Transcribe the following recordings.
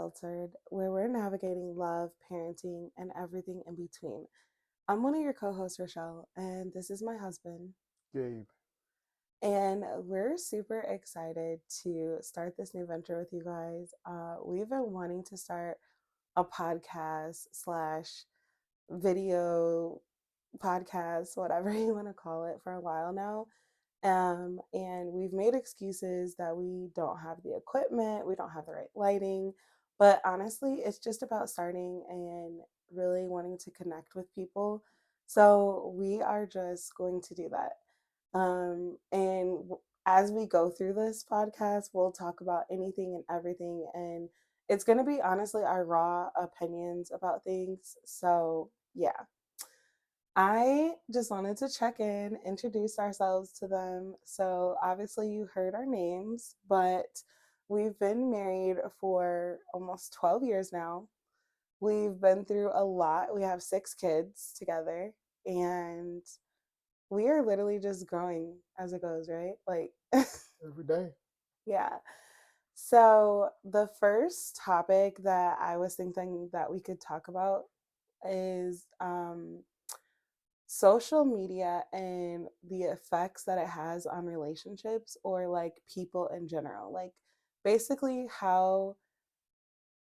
Unfiltered, where we're navigating love, parenting, and everything in between. I'm one of your co hosts, Rochelle, and this is my husband. Gabe. And we're super excited to start this new venture with you guys. We've been wanting to start a podcast slash video podcast, whatever you want to call it, for a while now. And we've made excuses that we don't have the equipment, we don't have the right lighting. But honestly, it's just about starting and really wanting to connect with people. So we are just going to do that. As we go through this podcast, we'll talk about anything and everything. And it's going to be honestly our raw opinions about things. So, yeah. I just wanted to check in, introduce ourselves to them. So, obviously, you heard our names, but we've been married for almost 12 years now. We've been through a lot. We have 6 kids together, and we are literally just growing as it goes, right? Like, Every day. yeah. So, the first topic that I was thinking that we could talk about is social media and the effects that it has on relationships or like people in general. Like basically how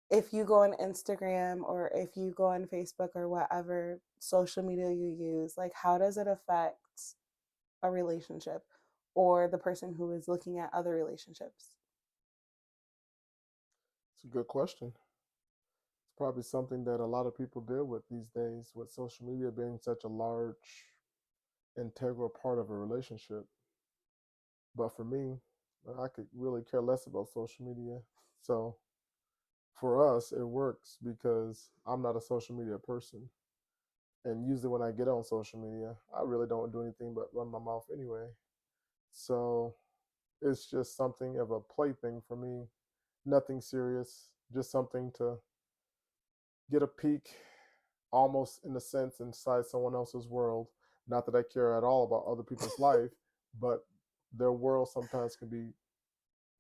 if you go on Instagram or if you go on Facebook or whatever social media you use, like how does it affect a relationship or the person who is looking at other relationships? It's a good question. It's probably something that a lot of people deal with these days, with social media being such a large, integral part of a relationship. But for me, I could really care less about social media. So for us, it works because I'm not a social media person. And usually when I get on social media, I really don't do anything but run my mouth anyway. So it's just something of a plaything for me. Nothing serious, just something to get a peek, almost in a sense, inside someone else's world. Not that I care at all about other people's life, but their world sometimes can be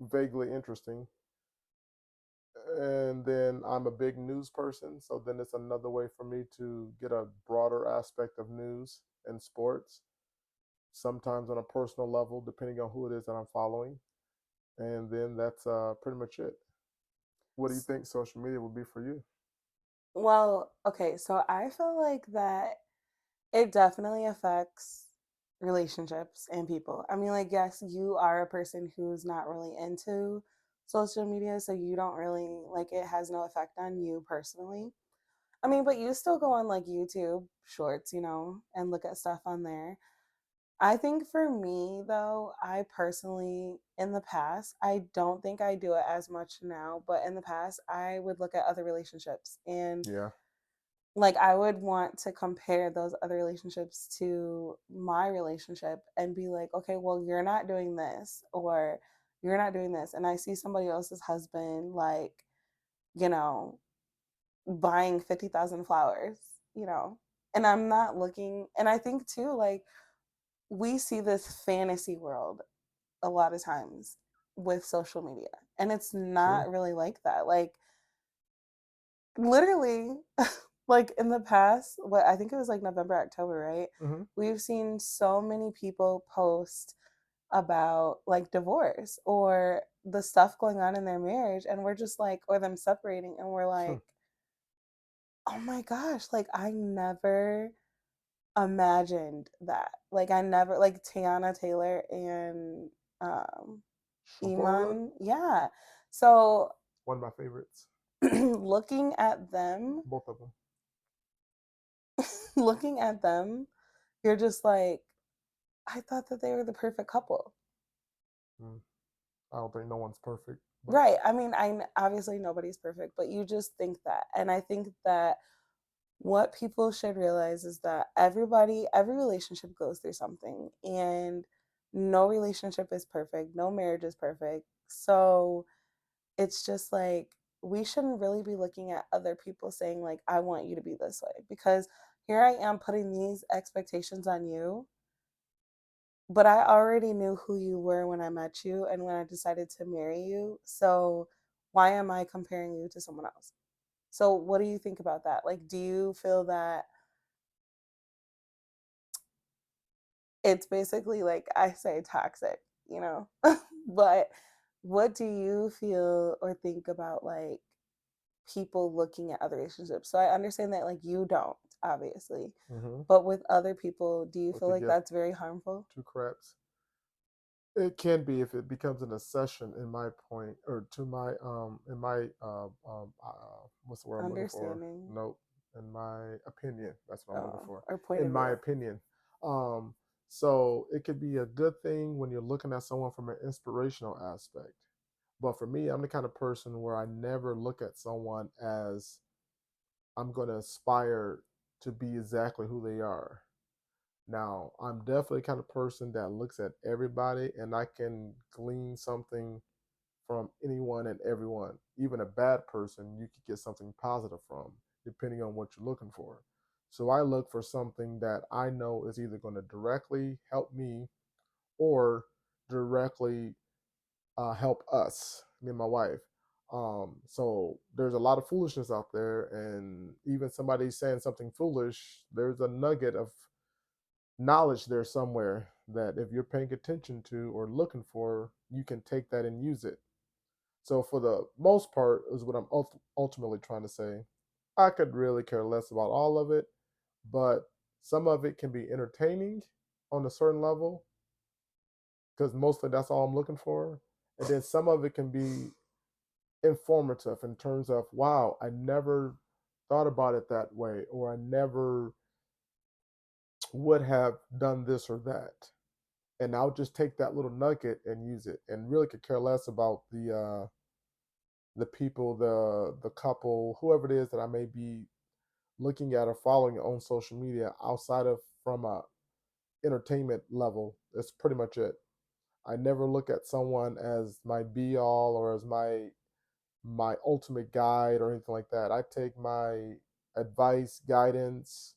vaguely interesting. And then I'm a big news person, so then it's another way for me to get a broader aspect of news and sports, sometimes on a personal level, depending on who it is that I'm following. And then that's pretty much it. What do you think social media would be for you? Well, okay, so I feel like that it definitely affects relationships and people. I mean, like, yes, you are a person who's not really into social media, so you don't really like it has no effect on you personally. I mean, but you still go on like YouTube shorts, and look at stuff on there. I think for me, though, I personally, in the past, I don't think I do it as much now, but in the past, I would look at other relationships and Yeah. like I would want to compare those other relationships to my relationship and be like, okay, well, you're not doing this or you're not doing this. And I see somebody else's husband, like, you know, buying 50,000 flowers, you know, and I'm not looking. And I think too, like, we see this fantasy world a lot of times with social media, and it's True. not really like that. Like, literally, like in the past, what I think it was like November, October, right? Hmm. We've seen so many people post about like divorce or the stuff going on in their marriage, and we're just like, or them separating, and we're like, oh my gosh, like I never imagined that. Like I never, like Tiana Taylor and um Shapara, Iman, yeah. So one of my favorites. looking at them, Both of them. looking at them, you're just like, I thought that they were the perfect couple. Mm. I don't think no one's perfect, but Right. I mean, obviously nobody's perfect, but you just think that. And I think that what people should realize is that every relationship goes through something, and no relationship is perfect, no marriage is perfect. So it's just like we shouldn't really be looking at other people saying like I want you to be this way, because here I am putting these expectations on you, but I already knew who you were when I met you and when I decided to marry you. So why am I comparing you to someone else? So what do you think about that? Like, do you feel that it's basically like I say toxic, you know? But what do you feel or think about like people looking at other relationships? So I understand that like you don't, obviously. Mm-hmm. But with other people, do you What feel to like give that's very harmful? two craps? It can be if it becomes an obsession. In my point, or to my in my what's the word I'm looking for? Understanding, Nope. In my opinion, that's what I'm looking for. or point In of my view. opinion, um, so it could be a good thing when you're looking at someone from an inspirational aspect. But for me, I'm the kind of person where I never look at someone as I'm going to aspire to be exactly who they are. Now, I'm definitely the kind of person that looks at everybody and I can glean something from anyone and everyone. Even a bad person, you could get something positive from, depending on what you're looking for. So I look for something that I know is either going to directly help me or directly help us, me and my wife. So there's a lot of foolishness out there, and even somebody saying something foolish, there's a nugget of knowledge there somewhere that if you're paying attention to or looking for, you can take that and use it. So for the most part, is what I'm ultimately trying to say. I could really care less about all of it, but some of it can be entertaining on a certain level because mostly that's all I'm looking for. And then some of it can be informative in terms of, wow, I never thought about it that way, or I never would have done this or that. And I'll just take that little nugget and use it, and really could care less about the people, the couple, whoever it is that I may be looking at or following on social media outside of from a entertainment level. That's pretty much it. I never look at someone as my be all or as my ultimate guide or anything like that. I take my advice, guidance,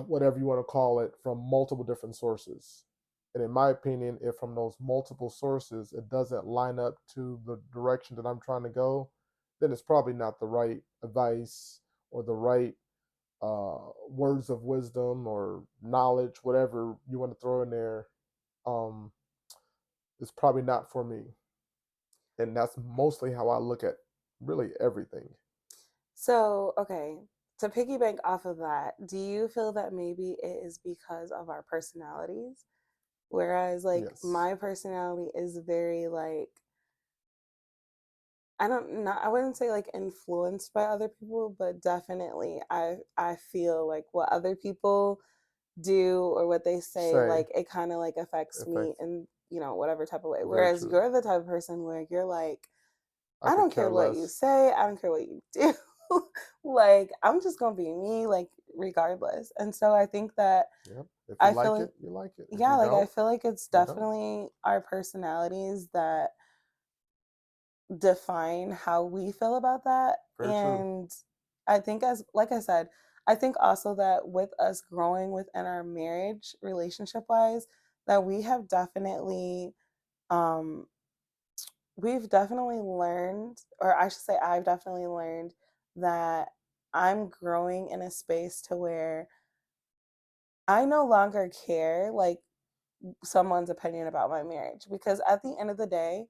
whatever you want to call it, from multiple different sources. And in my opinion, if from those multiple sources it doesn't line up to the direction that I'm trying to go, then it's probably not the right advice or the right words of wisdom or knowledge, whatever you want to throw in there. Um, it's probably not for me. And that's mostly how I look at really everything. So, okay, to piggyback off of that, do you feel that maybe it is because of our personalities? Whereas, like, Yes. my personality is very, like, I don't not I wouldn't say like influenced by other people, but definitely I feel like what other people do or what they say, Say, like it kind of like affects me affects. in, whatever type of way. Very Whereas true. you're the type of person where you're like, I I could don't care care what you less. say, I don't care what you do. Like I'm just gonna be me, like regardless. And so I think that Yep. If you I feel like like it, you like it. If yeah, you like I don't, feel like it's you don't. definitely our personalities that define how we feel about that. Very true. And I think, as like I said, I think also that with us growing within our marriage, relationship wise, that um, we've definitely learned, or I should say, I've definitely learned that I'm growing in a space to where I no longer care like someone's opinion about my marriage because at the end of the day,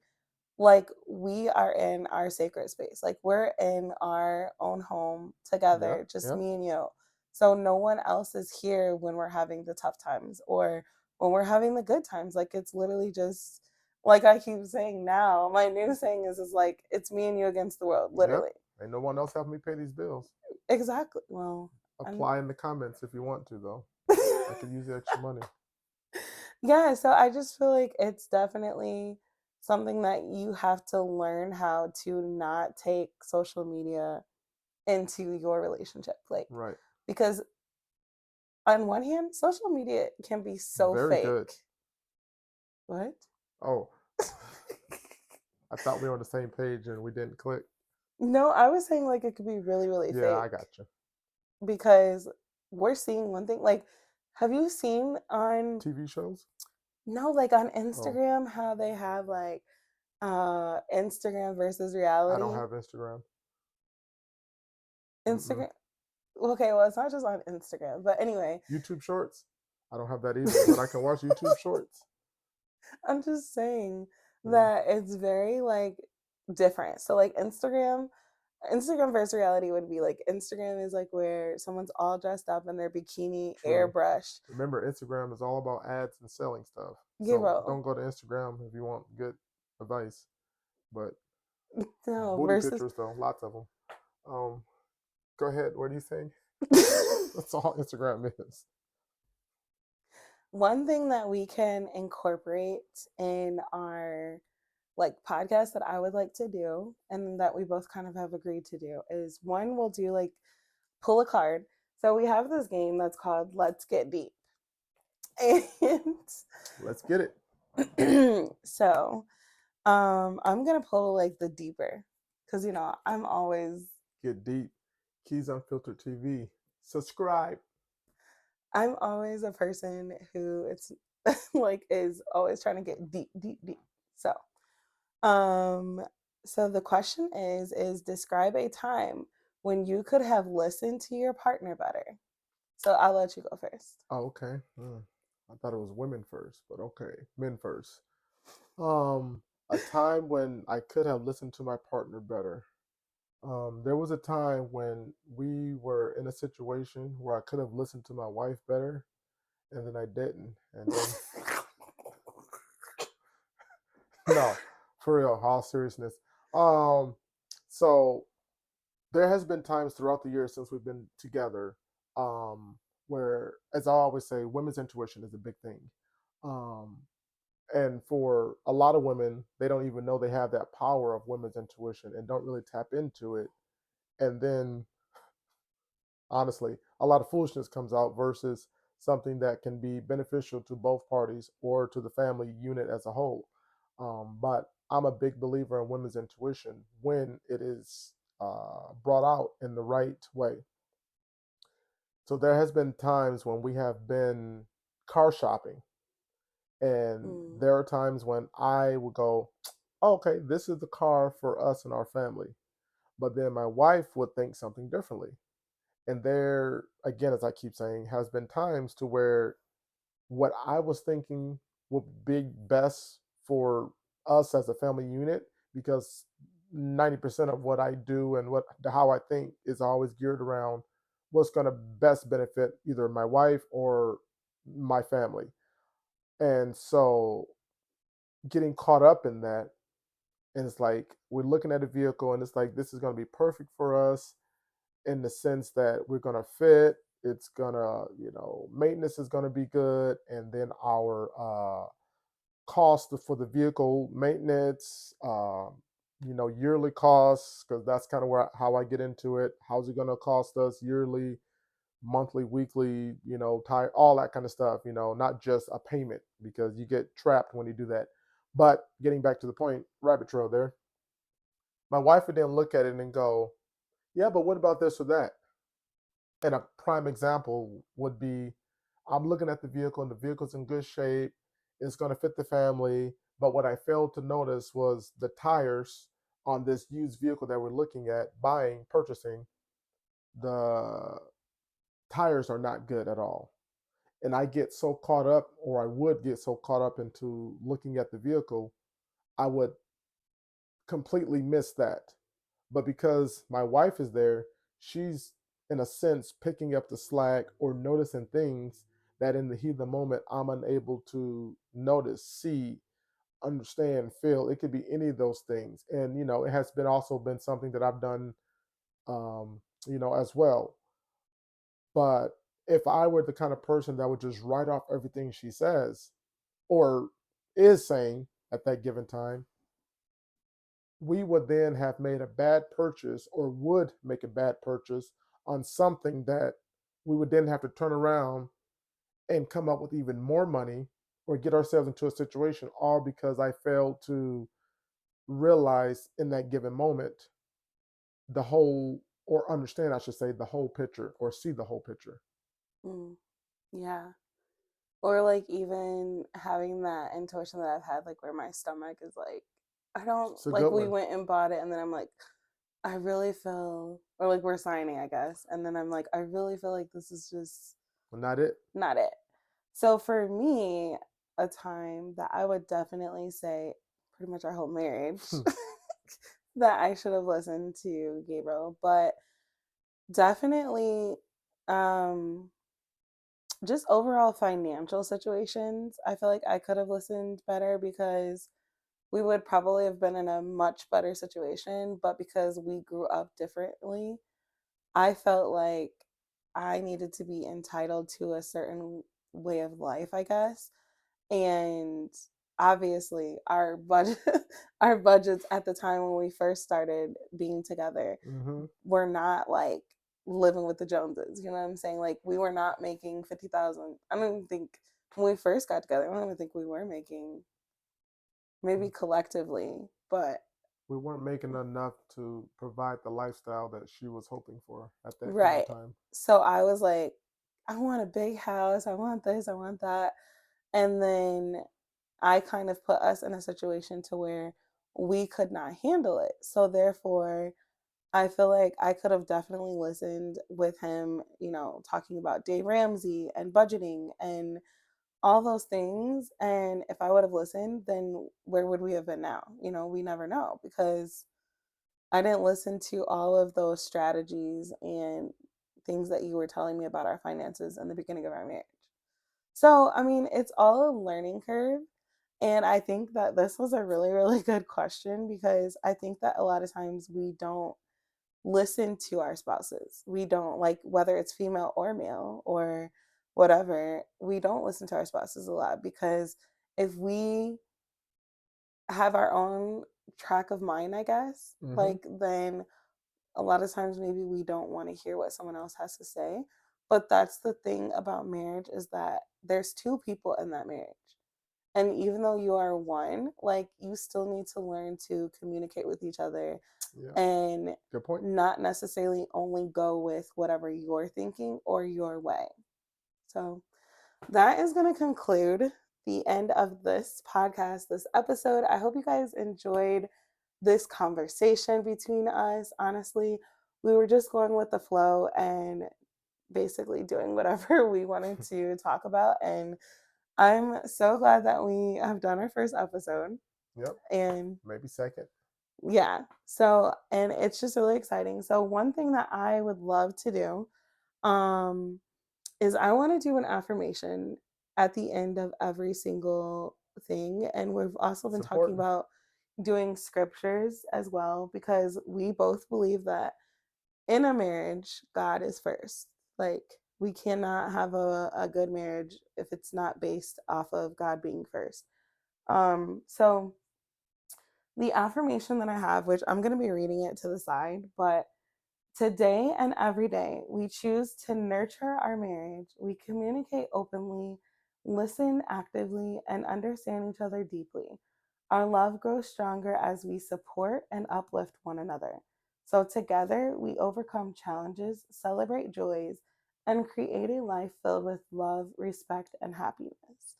like we are in our sacred space. Like we're in our own home Yep. together, just Yep. me and you. So no one else is here when we're having the tough times or when we're having the good times. Like it's literally just like I keep saying now, my new saying is like it's me and you against the world, Yep. literally. Ain't no one else helping me pay these bills. Exactly. Well, I'm Apply in the comments if you want to, though. I could use the extra money. yeah, so I just feel like it's definitely something that you have to learn how to not take social media into your relationship. Like, Right. because on one hand, social media can be so Very good. fake. What? Oh, I thought we were on the same page and we didn't click. No, I was saying like it could be really, really Yeah, fake I got you. because we're seeing one thing. Like, have you seen on, TV shows? no, like on Oh, Instagram how they have like Instagram versus I don't reality. have Instagram. Mm-mm. Instagram. Okay, well, it's not just on Instagram, but anyway, YouTube Shorts. I don't have that either, but I can watch YouTube Shorts. I'm just saying Yeah, that it's very like different. So like Instagram versus reality would be like Instagram is like where someone's all dressed up in their bikini, true. airbrushed. Remember, Instagram is all about ads and selling stuff. So Giro. don't go to Instagram if you want good advice. But No, booty versus pictures, though, lots of them. Um, Go ahead. What are you saying? That's all Instagram is. one thing that we can incorporate in our like podcast that I would like to do and that we both kind of have agreed to do is one we'll do like pull a card. So we have this game that's called Let's Get Deep. Let's get it. And so I'm gonna pull like the deeper because Get deep. Keyes Unfiltered TV. Subscribe. I'm always a person who it's like is always trying to get deep, deep, deep. So um so the question is describe a time when you could have listened to your partner better. So I'll let you go first. Oh, okay. I thought it was women first, but okay. Men first. A time when I could have listened to my partner better. There was a time when we were in a situation where I could have listened to my wife better, and then I didn't. And then, no, for real, all seriousness. Um, so there has been times throughout the years since we've been together, um, where, as I always say, women's intuition is a big thing. Um, and for a lot of women, they don't even know they have that power of women's intuition and don't really tap into it. And then, honestly, a lot of foolishness comes out versus something that can be beneficial to both parties or to the family unit as a whole. But I'm a big believer in women's intuition when it is brought out in the right way. So there has been times when we have been car shopping, and Mm, there are times when I would go, oh, okay, this is the car for us and our family. But then my wife would think something differently. And there, again, as I keep saying, has been times to where what I was thinking would be best for us as a family unit, because 90% of what I do and what how I think is always geared around what's going to best benefit either my wife or my family. And so getting caught up in that, and it's like we're looking at a vehicle and it's like this is going to be perfect for us in the sense that we're going to fit, it's going to, maintenance is going to be good, and then our cost for the vehicle maintenance, yearly costs, because that's kind of where how I get into it. How's it going to cost us yearly, monthly, weekly, tire, all that kind of stuff, not just a payment, because you get trapped when you do that. But getting back to the point, rabbit trail there, my wife would then look at it and go, yeah, but what about this or that? And a prime example would be, I'm looking at the vehicle and the vehicle's in good shape. It's going to fit the family. But what I failed to notice was the tires on this used vehicle that we're looking at, buying, purchasing, the tires are not good at all. And I get so caught up, or I would get so caught up into looking at the vehicle, I would completely miss that. But because my wife is there, she's in a sense picking up the slack or noticing things that in the heat of the moment I'm unable to notice, see, understand, feel. It could be any of those things. And it has been also been something that I've done as well. But if I were the kind of person that would just write off everything she says or is saying at that given time, we would then have made a bad purchase or would make a bad purchase on something that we would then have to turn around and come up with even more money or get ourselves into a situation, all because I failed to realize in that given moment the whole, or understand, I should say, the whole picture, or see the whole picture. mm, yeah. Or like even having that intuition that I've had, like where my stomach is like I don't It's a like good we one. went and bought it and then I'm like, I really feel or like we're signing, I guess. And then I'm like, I really feel like this is just Well, not it. not it. So for me, a time that I would definitely say pretty much our whole marriage that I should have listened to Gabriel, but definitely um just overall financial situations. I feel like I could have listened better because we would probably have been in a much better situation, but because we grew up differently, I felt like I needed to be entitled to a certain way of life, I guess. And obviously, our budget our budgets at the time when we first started being together Mm-hmm. were not like living with the Joneses. You know what I'm saying? Like we were not making 50,000. I don't even think when we first got together, I don't even think we were making maybe collectively, but We weren't making enough to provide the lifestyle that she was hoping for at that point in right. time. So I was like, I want a big house. I want this. I want that. And then I kind of put us in a situation to where we could not handle it. So therefore, I feel like I could have definitely listened with him, talking about Dave Ramsey and budgeting and all those things. And if I would have listened, then where would we have been now? We never know because I didn't listen to all of those strategies and things that you were telling me about our finances in the beginning of our marriage. So, I mean, it's all a learning curve. And I think that this was a really, really good question because I think that a lot of times we don't listen to our spouses. We don't, like, whether it's female or male or whatever, we don't listen to our spouses a lot because if we have our own track of mind, I guess, Mm-hmm. like, then a lot of times maybe we don't want to hear what someone else has to say. But that's the thing about marriage is that there's two people in that marriage. And even though you are one, like you still need to learn to communicate with each other Yeah. and Good point. not necessarily only go with whatever you're thinking or your way. So that is going to conclude the end of this podcast, this episode. I hope you guys enjoyed this conversation between us. Honestly, we were just going with the flow and basically doing whatever we wanted to talk about. And I'm so glad that we have done our first episode. Yep. And Maybe second. yeah, so, and it's just really exciting. So, one thing that I would love to do um, is I want to do an affirmation at the end of every single thing. And we've also It's been talking important. about doing scriptures as well because we both believe that in a marriage, God is first. Like, we cannot have a good marriage if it's not based off of God being first. So, the affirmation that I have, which I'm going to be reading it to the side, but today and every day, we choose to nurture our marriage. We communicate openly, listen actively, and understand each other deeply. Our love grows stronger as we support and uplift one another. So, together, we overcome challenges, celebrate joys, and create a life filled with love, respect, and happiness.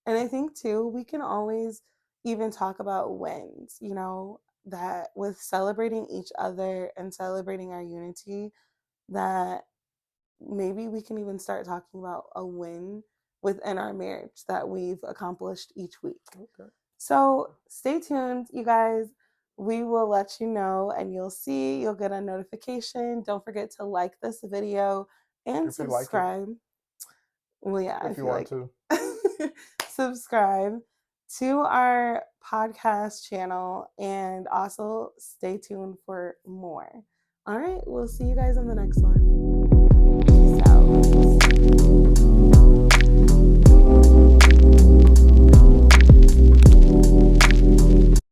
And I think, too, we can always even talk about wins, that with celebrating each other and celebrating our unity, that maybe we can even start talking about a win within our marriage that we've accomplished each week. Okay. So stay tuned, you guys. We will let you know and you'll get a notification. Don't forget to like this video and If you like it. subscribe. Well, yeah, If if you you want like to. it. Subscribe to our podcast channel and also stay tuned for more. All right, we'll see you guys in the next one.